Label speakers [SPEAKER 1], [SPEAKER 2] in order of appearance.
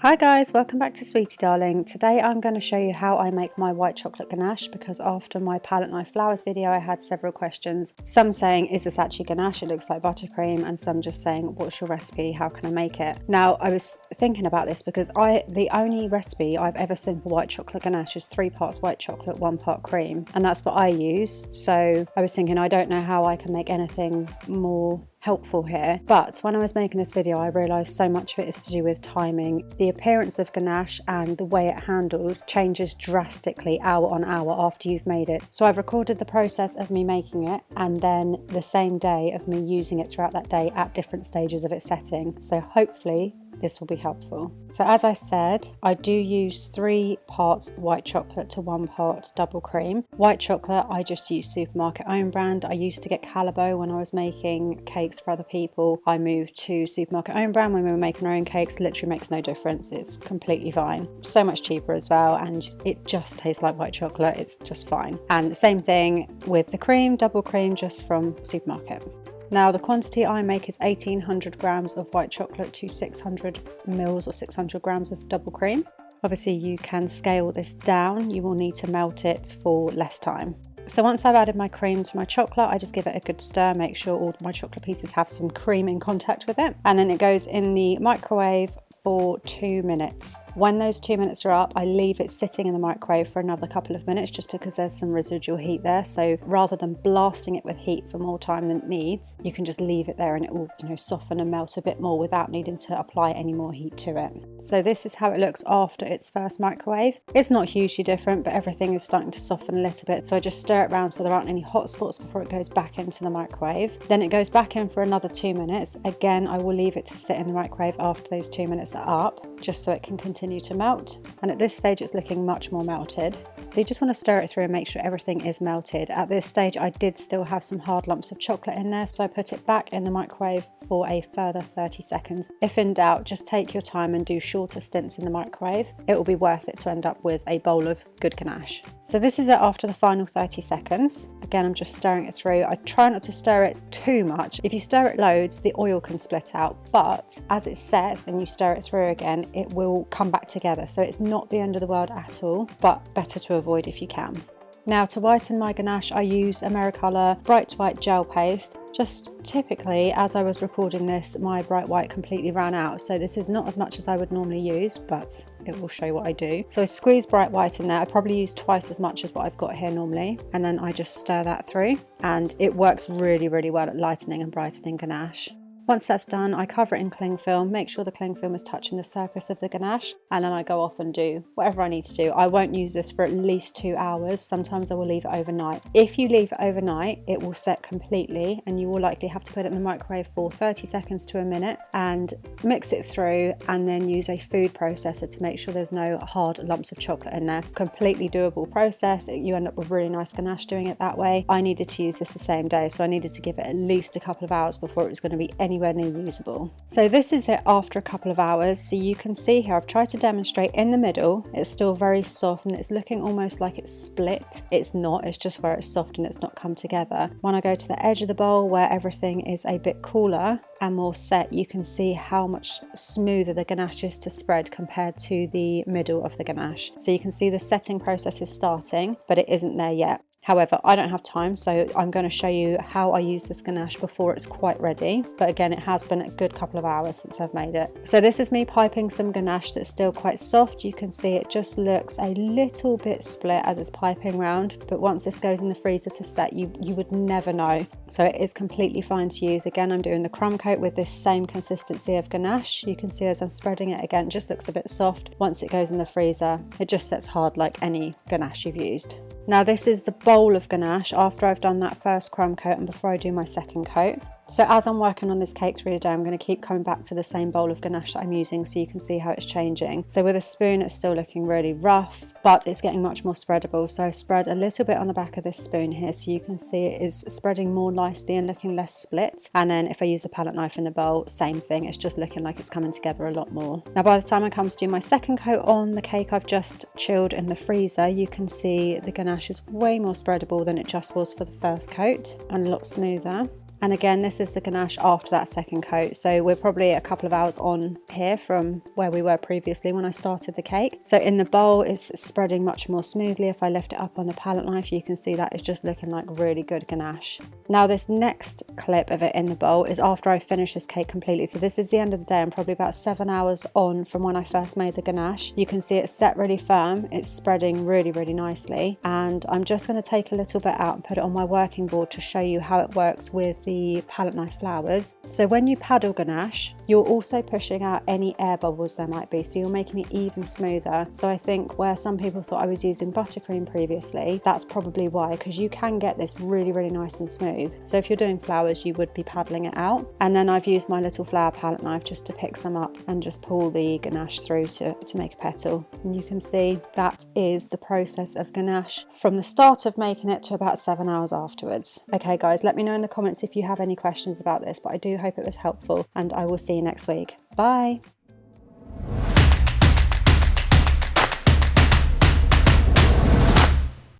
[SPEAKER 1] Hi guys, welcome back to Sweetie Darling. Today I'm going to show you how I make my white chocolate ganache, because after my palette knife flowers video I had several questions. Some saying, is this actually ganache? It looks like buttercream, and some just saying, what's your recipe? How can I make it? Now I was thinking about this because the only recipe I've ever seen for white chocolate ganache is 3 parts white chocolate, 1 part cream, and that's what I use. So I was thinking, I don't know how I can make anything more helpful here, but when I was making this video I realised so much of it is to do with timing. The appearance of ganache and the way it handles changes drastically hour on hour after you've made it. So I've recorded the process of me making it and then the same day of me using it throughout that day at different stages of its setting. So hopefully this will be helpful. So as I said, I do use 3 parts white chocolate to 1 part double cream. White chocolate I just use supermarket own brand. I used to get Calabo when I was making cakes for other people. I moved to supermarket own brand when we were making our own cakes. Literally makes no difference. It's completely fine. So much cheaper as well, and it just tastes like white chocolate. It's just fine. And same thing with the cream, double cream just from supermarket. Now the quantity I make is 1800 grams of white chocolate to 600 mils or 600 grams of double cream. Obviously you can scale this down, you will need to melt it for less time. So once I've added my cream to my chocolate, I just give it a good stir, make sure all my chocolate pieces have some cream in contact with it. And then it goes in the microwave for 2 minutes. When those 2 minutes are up, I leave it sitting in the microwave for another couple of minutes just because there's some residual heat there. So rather than blasting it with heat for more time than it needs, you can just leave it there and it will, soften and melt a bit more without needing to apply any more heat to it. So this is how it looks after its first microwave. It's not hugely different, but everything is starting to soften a little bit. So I just stir it around so there aren't any hot spots before it goes back into the microwave. Then it goes back in for another 2 minutes. Again, I will leave it to sit in the microwave after those 2 minutes are up, just so it can continue to melt. And at this stage it's looking much more melted. So you just want to stir it through and make sure everything is melted. At this stage I did still have some hard lumps of chocolate in there, so I put it back in the microwave for a further 30 seconds. If in doubt, just take your time and do shorter stints in the microwave. It will be worth it to end up with a bowl of good ganache. So this is it after the final 30 seconds. Again, I'm just stirring it through. I try not to stir it too much. If you stir it loads, the oil can split out, but as it sets and you stir it through again, it will come back together. So it's not the end of the world at all, but better to avoid if you can. Now to whiten my ganache, I use Americolour Bright White Gel Paste. Just typically, as I was recording this, my bright white completely ran out. So this is not as much as I would normally use, but it will show you what I do. So I squeeze bright white in there. I probably use twice as much as what I've got here normally. And then I just stir that through. And it works really, really well at lightening and brightening ganache. Once that's done, I cover it in cling film, make sure the cling film is touching the surface of the ganache, and then I go off and do whatever I need to do. I won't use this for at least 2 hours. Sometimes I will leave it overnight. If you leave it overnight, it will set completely and you will likely have to put it in the microwave for 30 seconds to a minute and mix it through, and then use a food processor to make sure there's no hard lumps of chocolate in there. Completely doable process. You end up with really nice ganache doing it that way. I needed to use this the same day, so I needed to give it at least a couple of hours before it was going to be anywhere near usable. So this is it after a couple of hours. So you can see here, I've tried to demonstrate in the middle, it's still very soft and it's looking almost like it's split. It's not, it's just where it's soft and it's not come together. When I go to the edge of the bowl where everything is a bit cooler and more set, you can see how much smoother the ganache is to spread compared to the middle of the ganache. So you can see the setting process is starting, but it isn't there yet. However, I don't have time, so I'm going to show you how I use this ganache before it's quite ready. But again, it has been a good couple of hours since I've made it. So this is me piping some ganache that's still quite soft. You can see it just looks a little bit split as it's piping round. But once this goes in the freezer to set, you would never know. So it is completely fine to use. Again, I'm doing the crumb coat with this same consistency of ganache. You can see as I'm spreading it, again, it just looks a bit soft. Once it goes in the freezer, it just sets hard like any ganache you've used. Now this is the bowl of ganache after I've done that first crumb coat and before I do my second coat. So as I'm working on this cake through the day, I'm going to keep coming back to the same bowl of ganache that I'm using so you can see how it's changing. So with a spoon, it's still looking really rough, but it's getting much more spreadable. So I've spread a little bit on the back of this spoon here so you can see it is spreading more nicely and looking less split. And then if I use a palette knife in the bowl, same thing, it's just looking like it's coming together a lot more. Now by the time I come to do my second coat on the cake I've just chilled in the freezer, you can see the ganache is way more spreadable than it just was for the first coat and a lot smoother. And again, this is the ganache after that second coat. So we're probably a couple of hours on here from where we were previously when I started the cake. So in the bowl, it's spreading much more smoothly. If I lift it up on the palette knife, you can see that it's just looking like really good ganache. Now this next clip of it in the bowl is after I finish this cake completely. So this is the end of the day. I'm probably about 7 hours on from when I first made the ganache. You can see it's set really firm. It's spreading really, really nicely. And I'm just going to take a little bit out and put it on my working board to show you how it works with the palette knife flowers. So when you paddle ganache, you're also pushing out any air bubbles there might be, so you're making it even smoother. So I think where some people thought I was using buttercream previously, that's probably why, because you can get this really, really nice and smooth. So if you're doing flowers, you would be paddling it out. And then I've used my little flower palette knife just to pick some up and just pull the ganache through to make a petal. And you can see that is the process of ganache from the start of making it to about 7 hours afterwards. Okay guys, let me know in the comments if you have any questions about this, but I do hope it was helpful, and I will see you next week. Bye!